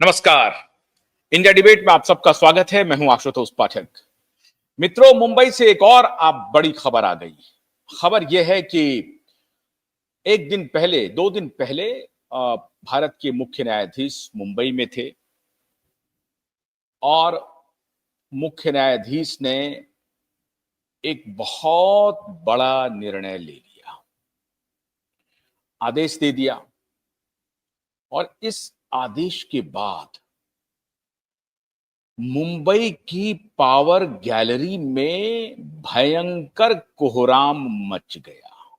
नमस्कार। India debate में आप सबका स्वागत है। मैं हूं आशुतोष पाठक। मित्रों, मुंबई से एक और आप बड़ी खबर आ गई। खबर यह है कि एक दिन पहले, 2 दिन पहले भारत के मुख्य न्यायाधीश मुंबई में थे और मुख्य न्यायाधीश ने एक बहुत बड़ा निर्णय ले लिया, आदेश दे दिया। और इस आदेश के बाद मुंबई की पावर गैलरी में भयंकर कोहराम मच गया।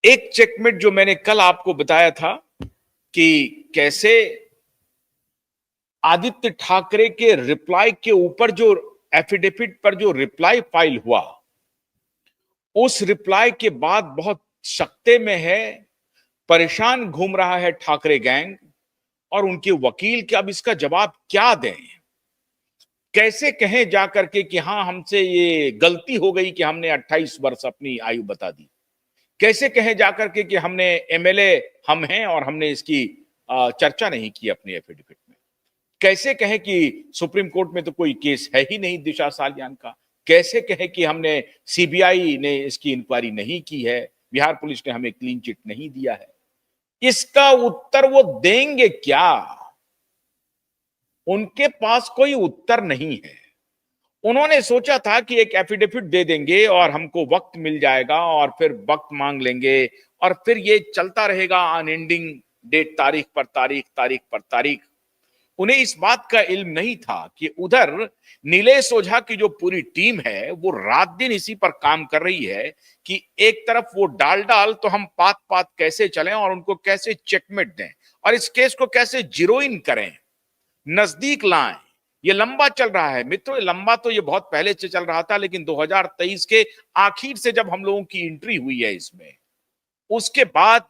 एक चेकमेट जो मैंने कल आपको बताया था कि कैसे आदित्य ठाकरे के रिप्लाई के ऊपर जो एफिडेविट पर जो रिप्लाई फाइल हुआ, उस रिप्लाई के बाद बहुत सख्ते में है, परेशान घूम रहा है ठाकरे गैंग और उनके वकील कि अब इसका जवाब क्या दें। कैसे कहें जाकर के कि हाँ, हमसे ये गलती हो गई कि हमने 28 वर्ष अपनी आयु बता दी। कैसे कहें जाकर के कि हमने एमएलए हम हैं और हमने इसकी चर्चा नहीं की अपनी एफिडेविट में। कैसे कहें कि सुप्रीम कोर्ट में तो कोई केस है ही नहीं दिशा सालियान का। कैसे कहें कि हमने सीबीआई ने इसकी इंक्वायरी नहीं की है, बिहार पुलिस ने हमें क्लीन चिट नहीं दिया है। इसका उत्तर वो देंगे क्या? उनके पास कोई उत्तर नहीं है। उन्होंने सोचा था कि एक एफिडेविट दे देंगे और हमको वक्त मिल जाएगा और फिर वक्त मांग लेंगे और फिर ये चलता रहेगा अनएंडिंग डेट, तारीख पर तारीख, तारीख पर तारीख। उन्हें इस बात का इल्म नहीं था कि उधर नीलेश ओझा की जो पूरी टीम है वो रात दिन इसी पर काम कर रही है कि एक तरफ वो डाल डाल तो हम पात पात कैसे चलें और उनको कैसे चेकमेट दें और इस केस को कैसे जीरोइन करें, नजदीक लाएं। ये लंबा चल रहा है मित्रों, लंबा तो ये बहुत पहले से चल रहा था, लेकिन 2023 के आखिर से जब हम लोगों की एंट्री हुई है इसमें, उसके बाद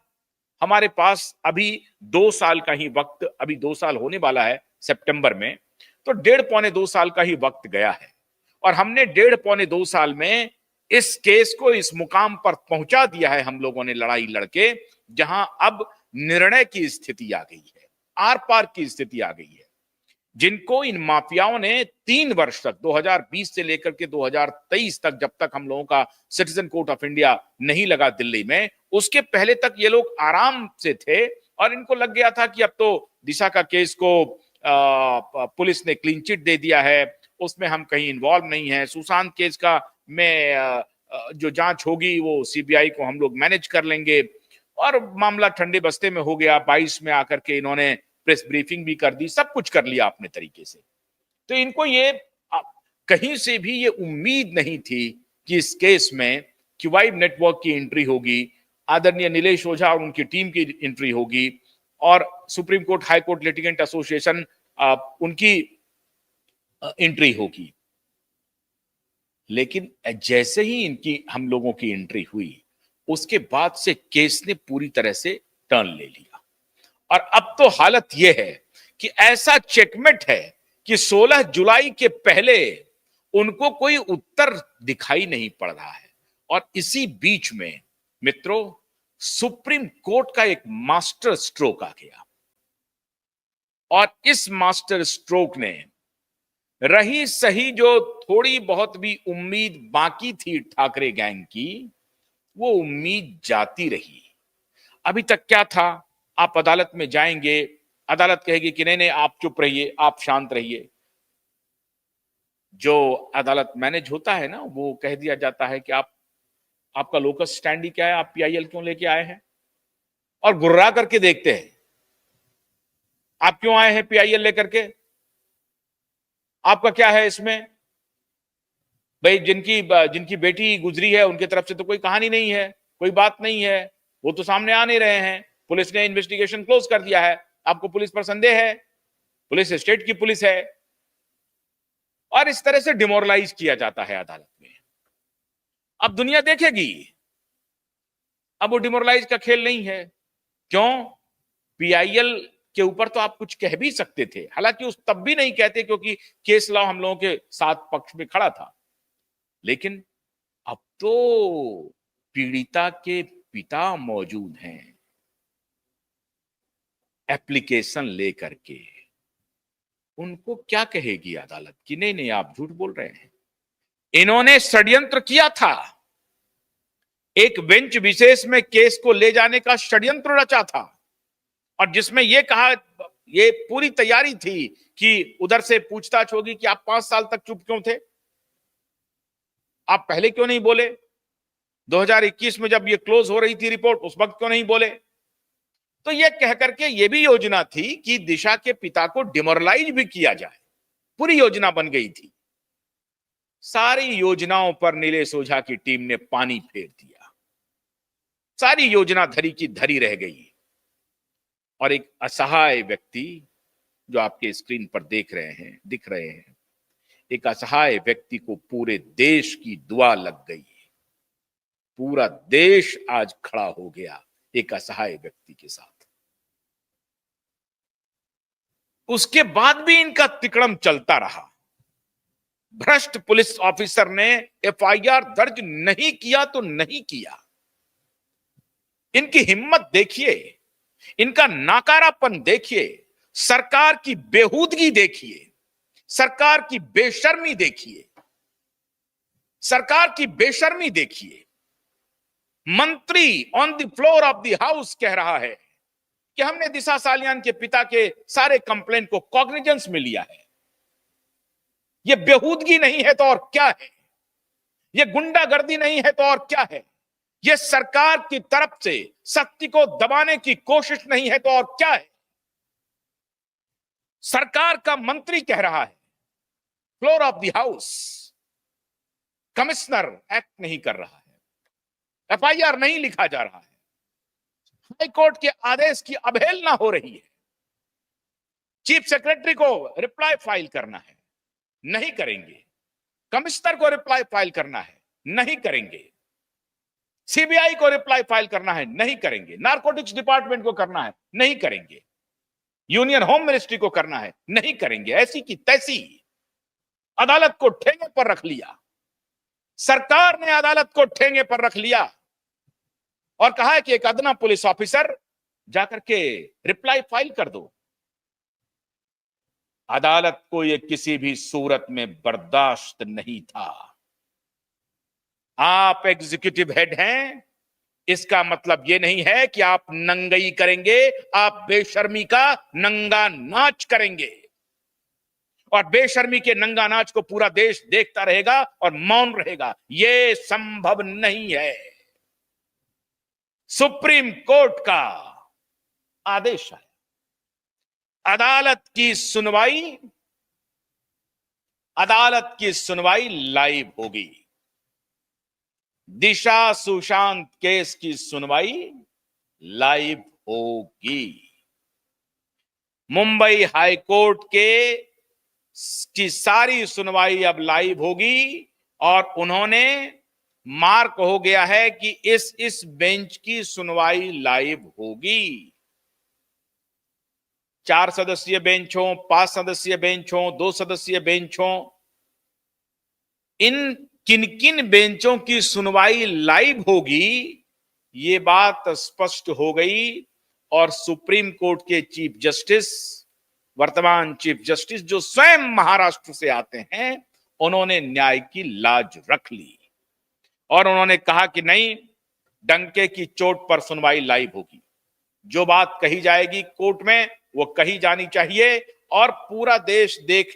हमारे पास अभी 2 साल का ही वक्त, अभी 2 साल होने वाला है सितंबर में, तो 1.5 पौने 2 साल का ही वक्त गया है और हमने 1.5 पौने 2 साल में इस केस को इस मुकाम पर पहुंचा दिया है हम लोगों ने लड़ाई लड़के, जहां अब निर्णय की स्थिति आ गई है, आर पार की स्थिति आ गई है। जिनको इन माफियाओं ने 3 वर्ष तक, 2020 से लेकर के 2023 तक, जब तक हम लोगों का सिटीजन कोर्ट ऑफ इंडिया नहीं लगा दिल्ली में, उसके पहले तक ये लोग आराम से थे और इनको लग गया था कि अब तो दिशा का केस को पुलिस ने क्लीन चिट दे दिया है, उसमें हम कहीं इन्वॉल्व नहीं है। सुशांत केस का में जो जांच होगी वो सीबीआई को हम लोग मैनेज कर लेंगे और मामला ठंडे बस्ते में हो गया। 22 में आकर के इन्होंने प्रेस ब्रीफिंग भी कर दी, सब कुछ कर लिया अपने तरीके से। तो इनको ये कहीं से भी ये उम्मीद नहीं थी कि इस केस में क्यूवाइब नेटवर्क की एंट्री होगी, आदरणीय नीलेश ओझा और उनकी टीम की एंट्री होगी और supreme court high court litigant association उनकी एंट्री होगी। लेकिन जैसे ही इनकी हम लोगों की एंट्री हुई, उसके बाद से केस ने पूरी तरह से टर्न ले लिया और अब तो हालत यह है कि ऐसा चेकमेट है कि 16 जुलाई के पहले उनको कोई उत्तर दिखाई नहीं पड़ रहा है। और इसी बीच में मित्रों, सुप्रीम कोर्ट का एक मास्टर स्ट्रोक आ गया और इस मास्टर स्ट्रोक ने रही सही जो थोड़ी बहुत भी उम्मीद बाकी थी ठाकरे गैंग की, वो उम्मीद जाती रही। अभी तक क्या था, आप अदालत में जाएंगे, अदालत कहेगी कि नहीं नहीं आप चुप रहिए, आप शांत रहिए। जो अदालत मैनेज होता है ना, वो कह दिया जाता है कि आपका लोकस स्टैंडी क्या है, आप पीआईएल क्यों लेके आए हैं, और गुर्रा करके देखते हैं आप क्यों आए हैं पीआईएल लेकर के, आपका क्या है इसमें। भाई जिनकी जिनकी बेटी गुजरी है उनकी तरफ से तो कोई कहानी नहीं है, कोई बात नहीं है, वो तो सामने आ नहीं रहे हैं, पुलिस ने इन्वेस्टिगेशन क्लोज कर दिया है, आपको पुलिस पर संदेह है, पुलिस स्टेट की पुलिस है। और इस तरह से डिमोरलाइज किया जाता है अदालत में। अब दुनिया देखेगी, अब वो डिमोरलाइज का खेल नहीं है। क्यों? पीआईएल के ऊपर तो आप कुछ कह भी सकते थे, हालांकि उस तब भी नहीं कहते क्योंकि केस लॉ हम लोगों के साथ पक्ष में खड़ा था। लेकिन अब तो पीड़िता के पिता मौजूद हैं, एप्लीकेशन लेकर के, उनको क्या कहेगी अदालत कि नहीं नहीं आप झूठ बोल रहे हैं, इन्होंने षड्यंत्र किया था, एक बेंच विशेष में केस को ले जाने का षड्यंत्र रचा था, और जिसमें यह कहा, ये पूरी तैयारी थी कि उधर से पूछताछ होगी कि आप 5 साल तक चुप क्यों थे, आप पहले क्यों नहीं बोले, 2021 में जब ये क्लोज हो रही थी रिपोर्ट उस वक्त क्यों नहीं बोले। तो ये कह करके ये भी योजना थी कि दिशा के पिता को डिमोरलाइज भी किया जाए, पूरी योजना बन गई थी। सारी योजनाओं पर नीलेश ओझा की टीम ने पानी फेर दिया, सारी योजना धरी की धरी रह गई, और एक असहाय व्यक्ति जो आपके स्क्रीन पर दिख रहे हैं, एक असहाय व्यक्ति को पूरे देश की दुआ लग गई, पूरा देश आज खड़ा हो गया एक असहाय व्यक्ति के साथ। उसके बाद भी इनका तिकड़म चलता रहा। भ्रष्ट पुलिस ऑफिसर ने एफआईआर दर्ज नहीं किया तो नहीं किया। इनकी हिम्मत देखिए, इनका नाकारापन देखिए, सरकार की बेहूदगी देखिए, सरकार की बेशर्मी देखिए, सरकार की बेशर्मी देखिए। मंत्री on the floor of the house कह रहा है कि हमने दिशा सालियान के पिता के सारे कंप्लेंट को कॉग्निजेंस में लिया है। ये बेहूदगी नहीं है तो और क्या है, ये गुंडागर्दी नहीं है तो और क्या है, ये सरकार की तरफ से सत्य को दबाने की कोशिश नहीं है तो और क्या है। सरकार का मंत्री कह रहा है, floor of the house, commissioner act नहीं कर रहा है, एफआईआर नहीं लिखा जा रहा है, हाई कोर्ट के आदेश की अवहेलना हो रही है, चीफ सेक्रेटरी को रिप्लाई फाइल करना है, नहीं करेंगे, कमिश्नर को रिप्लाई फाइल करना है, नहीं करेंगे, सीबीआई को रिप्लाई फाइल करना है, नहीं करेंगे, नारकोटिक्स डिपार्टमेंट को करना है, नहीं करेंगे, यूनियन होम मिनिस्ट्री को करना है, नहीं करेंगे। ऐसी की तैसी अदालत को ठेंगे पर रख लिया, सरकार ने अदालत को ठेंगे पर रख लिया और कहा है कि एक अदना पुलिस ऑफिसर जाकर के रिप्लाई फाइल कर दो। अदालत को यह किसी भी सूरत में बर्दाश्त नहीं था। आप एग्जीक्यूटिव हेड हैं, इसका मतलब यह नहीं है कि आप नंगई करेंगे, आप बेशर्मी का नंगा नाच करेंगे, और बेशर्मी के नंगा नाच को पूरा देश देखता रहेगा और मौन रहेगा। यह संभव नहीं है। सुप्रीम कोर्ट का आदेश है, अदालत की सुनवाई लाइव होगी। दिशा सुशांत केस की सुनवाई लाइव होगी। मुंबई हाई कोर्ट की सारी सुनवाई अब लाइव होगी, और उन्होंने मार्क हो गया है कि इस बेंच की सुनवाई लाइव होगी। 4 सदस्यीय बेंच हो, 5 सदस्यीय बेंच हो, 2 सदस्यीय बेंच हो, इन किन किन बेंचों की सुनवाई लाइव होगी, ये बात स्पष्ट हो गई। और सुप्रीम कोर्ट के चीफ जस्टिस, वर्तमान चीफ जस्टिस जो स्वयं महाराष्ट्र से आते हैं, उन्होंने न्याय की लाज रख ली और उन्होंने कहा कि नहीं, डंके की चोट पर सुनवाई लाइव होगी। जो बात कही जाएगी कोर्ट में वो कही जानी चाहिए और पूरा देश देखे।